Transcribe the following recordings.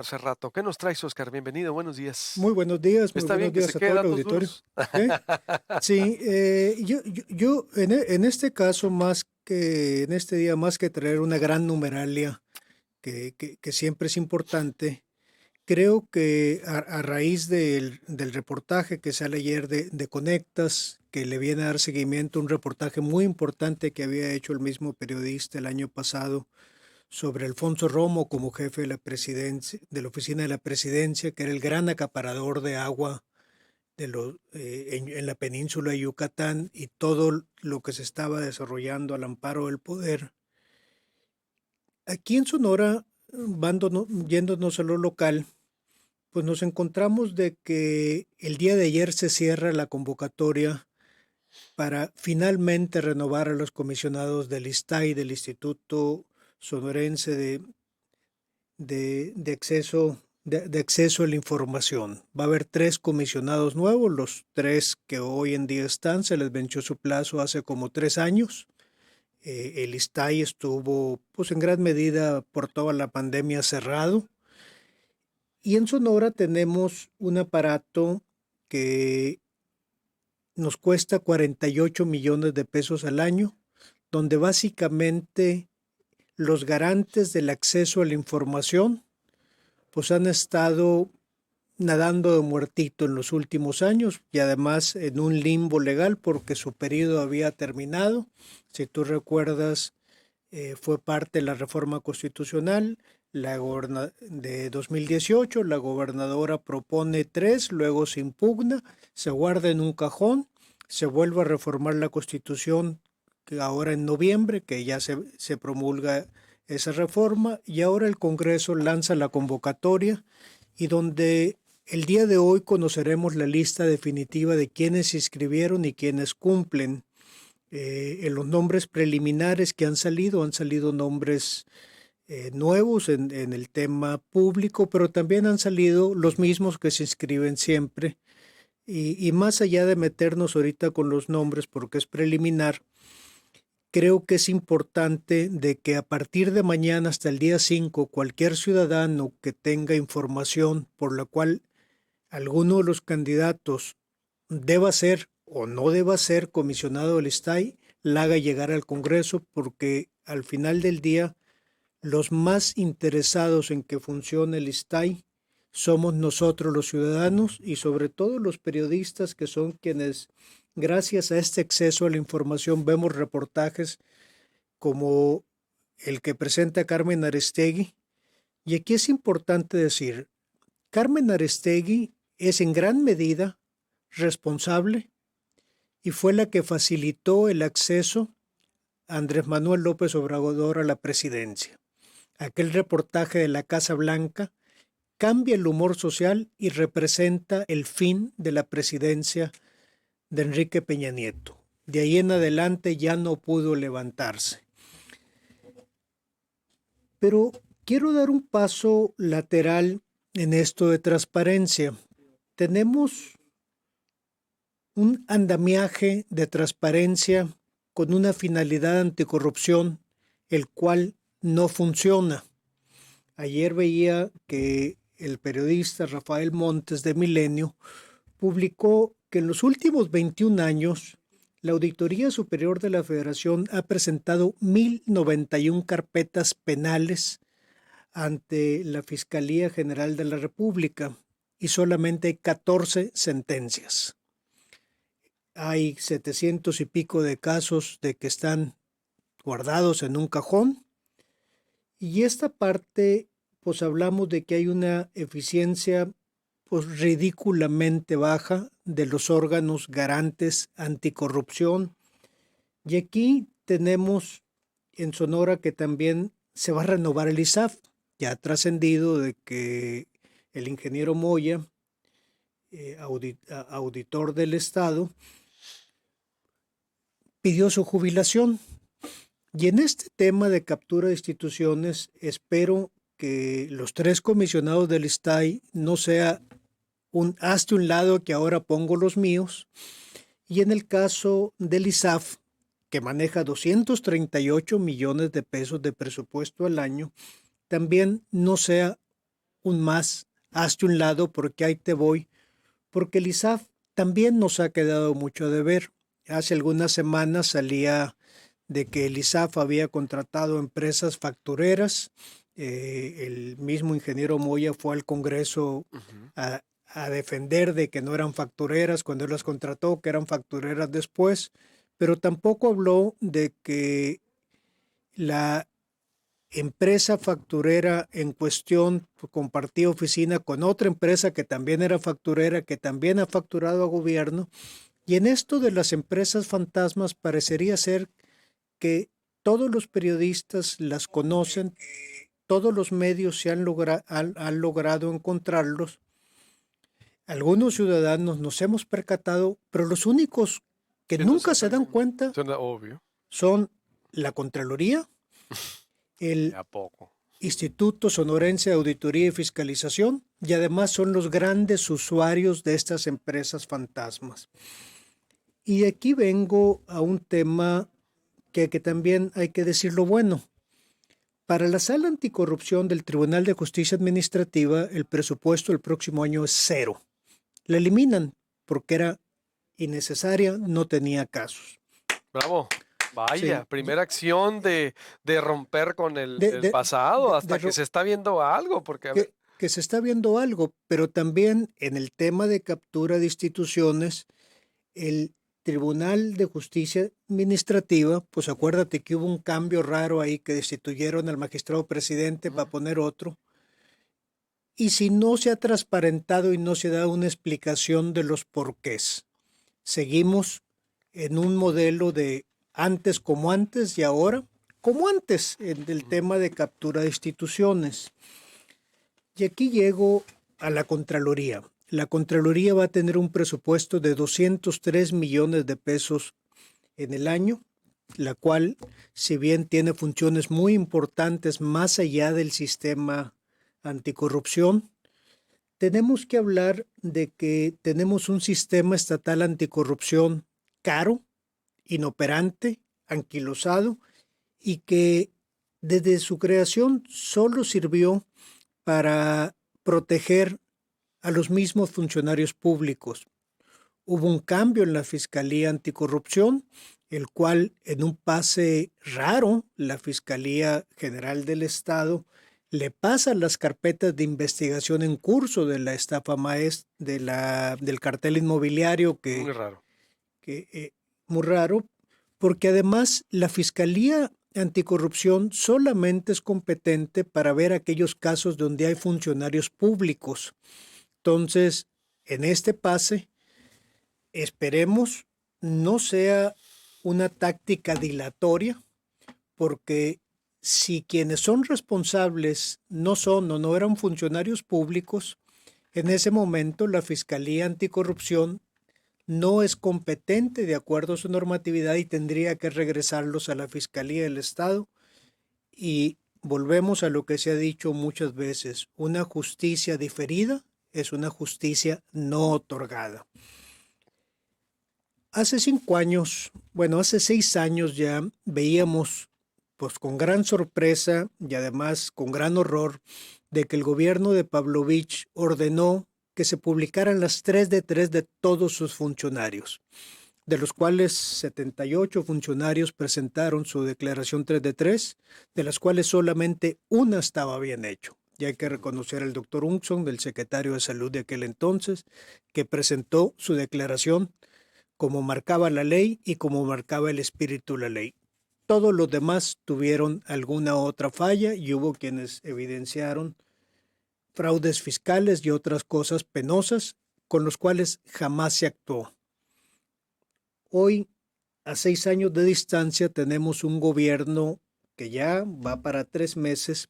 Hace rato. ¿Qué nos traes, Oscar? Bienvenido, buenos días. Muy ¿Está bien buenos que se días a quede todo el datos auditorio. duros? ¿Eh? Sí, yo en este caso, más que en este día, más que traer una gran numeralia, que siempre es importante, creo que a raíz del reportaje que sale ayer de Conectas, que le viene a dar seguimiento a un reportaje muy importante que había hecho el mismo periodista el año pasado sobre Alfonso Romo como jefe de la presidencia, de la oficina de la presidencia, que era el gran acaparador de agua en la península de Yucatán y todo lo que se estaba desarrollando al amparo del poder. Aquí en Sonora, yéndonos a lo local, pues nos encontramos de que el día de ayer se cierra la convocatoria para finalmente renovar a los comisionados del ISTAI, del Instituto Sonorense de acceso a la información. Va a haber 3 comisionados nuevos, los 3 que hoy en día están, se les venció su plazo hace como 3 años. El ISTAI estuvo, pues en gran medida por toda la pandemia cerrado. Y en Sonora tenemos un aparato que nos cuesta 48 millones de pesos al año, donde básicamente los garantes del acceso a la información pues han estado nadando de muertito en los últimos años y además en un limbo legal porque su periodo había terminado. Si tú recuerdas, fue parte de la reforma constitucional de 2018, la gobernadora propone 3, luego se impugna, se guarda en un cajón, se vuelve a reformar la constitución que ahora en noviembre, que ya se promulga esa reforma, y ahora el Congreso lanza la convocatoria y donde el día de hoy conoceremos la lista definitiva de quienes se inscribieron y quienes cumplen. En los nombres preliminares que han salido nombres nuevos en el tema público, pero también han salido los mismos que se inscriben siempre. Y más allá de meternos ahorita con los nombres, porque es preliminar, creo que es importante de que a partir de mañana hasta el día 5, cualquier ciudadano que tenga información por la cual alguno de los candidatos deba ser o no deba ser comisionado del ISTAI, la haga llegar al Congreso, porque al final del día los más interesados en que funcione el ISTAI somos nosotros los ciudadanos y sobre todo los periodistas, que son quienes, gracias a este acceso a la información, vemos reportajes como el que presenta Carmen Aristegui. Y aquí es importante decir, Carmen Aristegui es en gran medida responsable y fue la que facilitó el acceso a Andrés Manuel López Obrador a la presidencia. Aquel reportaje de la Casa Blanca cambia el humor social y representa el fin de la presidencia de Enrique Peña Nieto. De ahí en adelante ya no pudo levantarse. Pero quiero dar un paso lateral en esto de transparencia. Tenemos un andamiaje de transparencia con una finalidad anticorrupción, el cual no funciona. Ayer veía que el periodista Rafael Montes de Milenio publicó que en los últimos 21 años la Auditoría Superior de la Federación ha presentado 1,091 carpetas penales ante la Fiscalía General de la República y solamente hay 14 sentencias. Hay 700 y pico de casos de que están guardados en un cajón. Y esta parte, pues hablamos de que hay una eficiencia pues ridículamente baja de los órganos garantes anticorrupción. Y aquí tenemos en Sonora que también se va a renovar el ISAF. Ya ha trascendido de que el ingeniero Moya, auditor del Estado, pidió su jubilación. Y en este tema de captura de instituciones, espero que los 3 comisionados del ISTAI no sea un hazte un lado que ahora pongo los míos. Y en el caso del ISAF, que maneja 238 millones de pesos de presupuesto al año, también no sea un más, hazte un lado porque ahí te voy, porque el ISAF también nos ha quedado mucho de ver. Hace algunas semanas salía de que el ISAF había contratado empresas factureras. El mismo ingeniero Moya fue al Congreso a defender de que no eran factureras cuando él las contrató, que eran factureras después, pero tampoco habló de que la empresa facturera en cuestión compartía oficina con otra empresa que también era facturera, que también ha facturado a gobierno. Y en esto de las empresas fantasmas parecería ser que todos los periodistas las conocen, todos los medios se han logrado encontrarlos. Algunos ciudadanos nos hemos percatado, pero los únicos que nunca se dan cuenta son la Contraloría, el Instituto Sonorense de Auditoría y Fiscalización, y además son los grandes usuarios de estas empresas fantasmas. Y aquí vengo a un tema que también hay que decirlo bueno. Para la Sala Anticorrupción del Tribunal de Justicia Administrativa, el presupuesto del próximo año es 0. La eliminan porque era innecesaria, no tenía casos. Bravo. Vaya, sí. Primera acción de romper con el pasado hasta que se está viendo algo. Porque, que se está viendo algo, pero también en el tema de captura de instituciones, el Tribunal de Justicia Administrativa, pues acuérdate que hubo un cambio raro ahí que destituyeron al magistrado presidente para poner otro. Y si no se ha transparentado y no se da una explicación de los porqués, seguimos en un modelo de antes como antes y ahora como antes en el tema de captura de instituciones. Y aquí llego a la Contraloría. La Contraloría va a tener un presupuesto de 203 millones de pesos en el año, la cual, si bien tiene funciones muy importantes más allá del sistema anticorrupción, tenemos que hablar de que tenemos un sistema estatal anticorrupción caro, inoperante, anquilosado, y que desde su creación solo sirvió para proteger a los mismos funcionarios públicos. Hubo un cambio en la Fiscalía Anticorrupción, el cual en un pase raro, la Fiscalía General del Estado le pasa las carpetas de investigación en curso de la estafa del cartel inmobiliario. Muy raro. Muy raro, porque además la Fiscalía Anticorrupción solamente es competente para ver aquellos casos donde hay funcionarios públicos. Entonces, en este pase, esperemos no sea una táctica dilatoria, porque si quienes son responsables no son o no eran funcionarios públicos, en ese momento la Fiscalía Anticorrupción no es competente de acuerdo a su normatividad y tendría que regresarlos a la Fiscalía del Estado. Y volvemos a lo que se ha dicho muchas veces, una justicia diferida es una justicia no otorgada. Hace 5 años, hace 6 años ya veíamos, pues con gran sorpresa y además con gran horror, de que el gobierno de Pavlovich ordenó que se publicaran las 3 de 3 de todos sus funcionarios, de los cuales 78 funcionarios presentaron su declaración 3 de 3, de las cuales solamente una estaba bien hecho. Y hay que reconocer al doctor Unson, del secretario de Salud de aquel entonces, que presentó su declaración como marcaba la ley y como marcaba el espíritu de la ley. Todos los demás tuvieron alguna otra falla y hubo quienes evidenciaron fraudes fiscales y otras cosas penosas con los cuales jamás se actuó. Hoy, a 6 años de distancia, tenemos un gobierno que ya va para 3 meses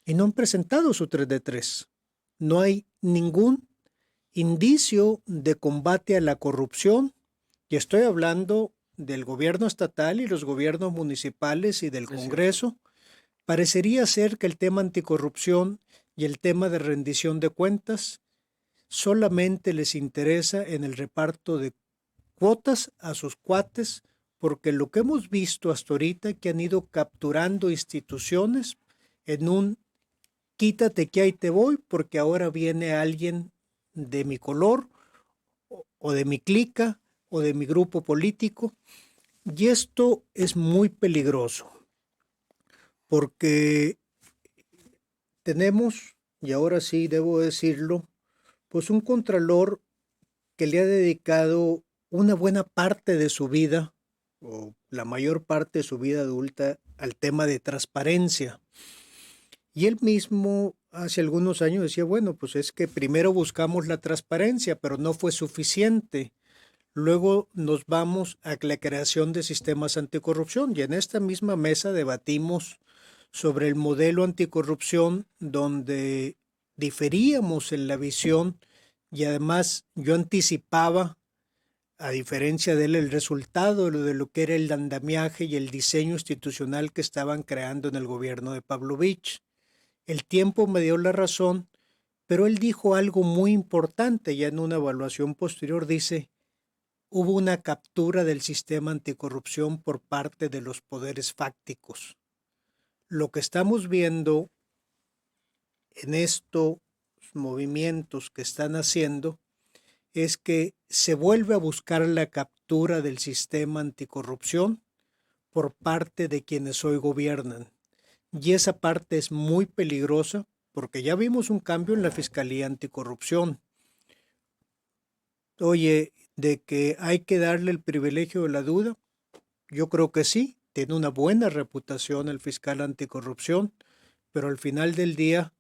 y no han presentado su 3 de 3. No hay ningún indicio de combate a la corrupción, y estoy hablando del gobierno estatal y los gobiernos municipales y del Congreso. Parecería ser que el tema anticorrupción y el tema de rendición de cuentas solamente les interesa en el reparto de cuotas a sus cuates, porque lo que hemos visto hasta ahorita que han ido capturando instituciones en un quítate que ahí te voy porque ahora viene alguien de mi color o de mi clica o de mi grupo político. Y esto es muy peligroso porque tenemos, y ahora sí debo decirlo, pues un contralor que le ha dedicado una buena parte de su vida, o la mayor parte de su vida adulta, al tema de transparencia. Y él mismo hace algunos años decía, bueno, pues es que primero buscamos la transparencia, pero no fue suficiente. Luego nos vamos a la creación de sistemas anticorrupción y en esta misma mesa debatimos sobre el modelo anticorrupción donde diferíamos en la visión y además yo anticipaba, a diferencia de él, el resultado de lo que era el andamiaje y el diseño institucional que estaban creando en el gobierno de Pavlovich. El tiempo me dio la razón, pero él dijo algo muy importante ya en una evaluación posterior, dice, hubo una captura del sistema anticorrupción por parte de los poderes fácticos. Lo que estamos viendo en estos movimientos que están haciendo es que se vuelve a buscar la captura del sistema anticorrupción por parte de quienes hoy gobiernan. Y esa parte es muy peligrosa porque ya vimos un cambio en la Fiscalía Anticorrupción. Oye, de que hay que darle el privilegio de la duda, yo creo que sí, tiene una buena reputación el fiscal anticorrupción, pero al final del día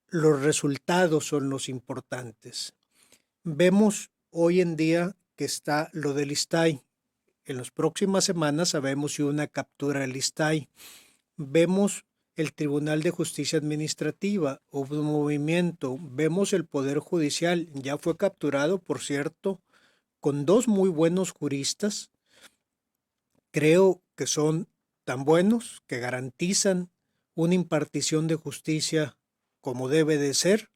los resultados son los importantes. Vemos hoy en día que está lo del ISSSTAI. En las próximas semanas sabemos si una captura del ISSSTAI. Vemos el Tribunal de Justicia Administrativa, hubo un movimiento. Vemos el Poder Judicial, ya fue capturado, por cierto, con dos muy buenos juristas. Creo que son tan buenos que garantizan una impartición de justicia como debe de ser,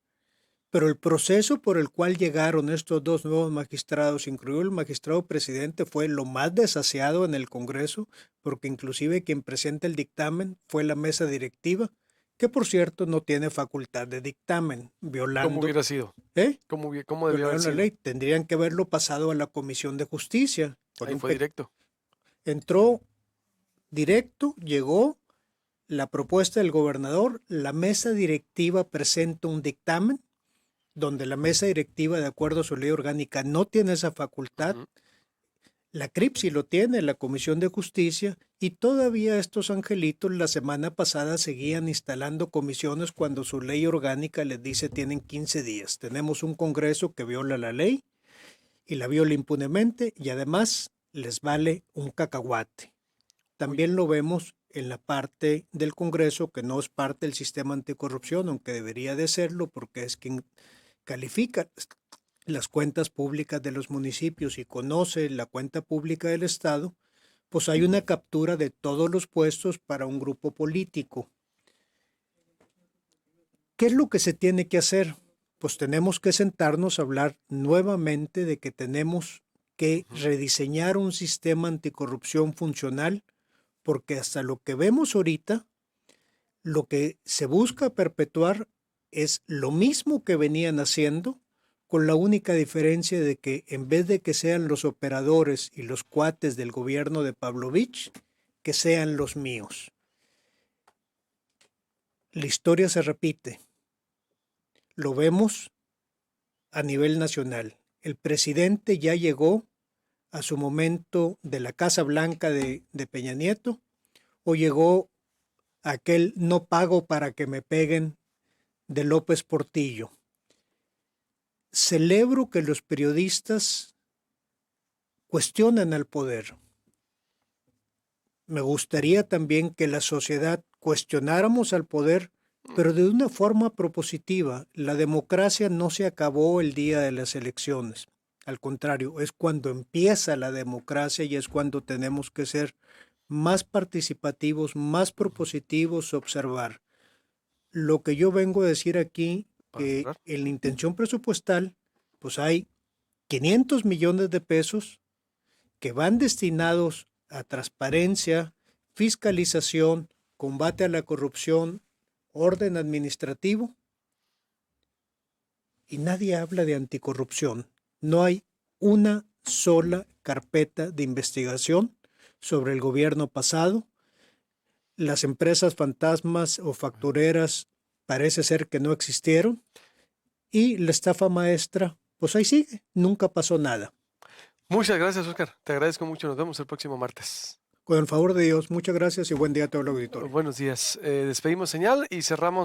pero el proceso por el cual llegaron estos dos nuevos magistrados, incluido el magistrado presidente, fue lo más desaseado en el Congreso, porque inclusive quien presenta el dictamen fue la mesa directiva, que por cierto no tiene facultad de dictamen, ¿Cómo violando, hubiera sido? ¿eh? ¿Cómo debió haber Violaron la sido? ley. Tendrían que haberlo pasado a la Comisión de Justicia. Ahí fue directo. Entró directo, llegó la propuesta del gobernador, la mesa directiva presenta un dictamen, donde la mesa directiva, de acuerdo a su ley orgánica, no tiene esa facultad. La CRIP sí lo tiene, la Comisión de Justicia, y todavía estos angelitos la semana pasada seguían instalando comisiones cuando su ley orgánica les dice tienen 15 días. Tenemos un Congreso que viola la ley y la viola impunemente y además les vale un cacahuate. También lo vemos en la parte del Congreso que no es parte del sistema anticorrupción, aunque debería de serlo porque es quien califica las cuentas públicas de los municipios y conoce la cuenta pública del Estado, pues hay una captura de todos los puestos para un grupo político. ¿Qué es lo que se tiene que hacer? Pues tenemos que sentarnos a hablar nuevamente de que tenemos que rediseñar un sistema anticorrupción funcional, porque hasta lo que vemos ahorita, lo que se busca perpetuar es lo mismo que venían haciendo, con la única diferencia de que en vez de que sean los operadores y los cuates del gobierno de Pavlovich, que sean los míos. La historia se repite. Lo vemos a nivel nacional. El presidente ya llegó a su momento de la Casa Blanca de Peña Nieto, o llegó aquel no pago para que me peguen de López Portillo. Celebro que los periodistas cuestionen al poder. Me gustaría también que la sociedad cuestionáramos al poder, pero de una forma propositiva. La democracia no se acabó el día de las elecciones. Al contrario, es cuando empieza la democracia y es cuando tenemos que ser más participativos, más propositivos, observar. Lo que yo vengo a decir aquí, que en la intención presupuestal, pues hay 500 millones de pesos que van destinados a transparencia, fiscalización, combate a la corrupción, orden administrativo y nadie habla de anticorrupción. No hay una sola carpeta de investigación sobre el gobierno pasado. Las empresas fantasmas o factureras parece ser que no existieron. Y la estafa maestra, pues ahí sigue, nunca pasó nada. Muchas gracias, Oscar. Te agradezco mucho. Nos vemos el próximo martes. Con el favor de Dios, muchas gracias y buen día a todo el auditorio. Buenos días. Despedimos señal y cerramos.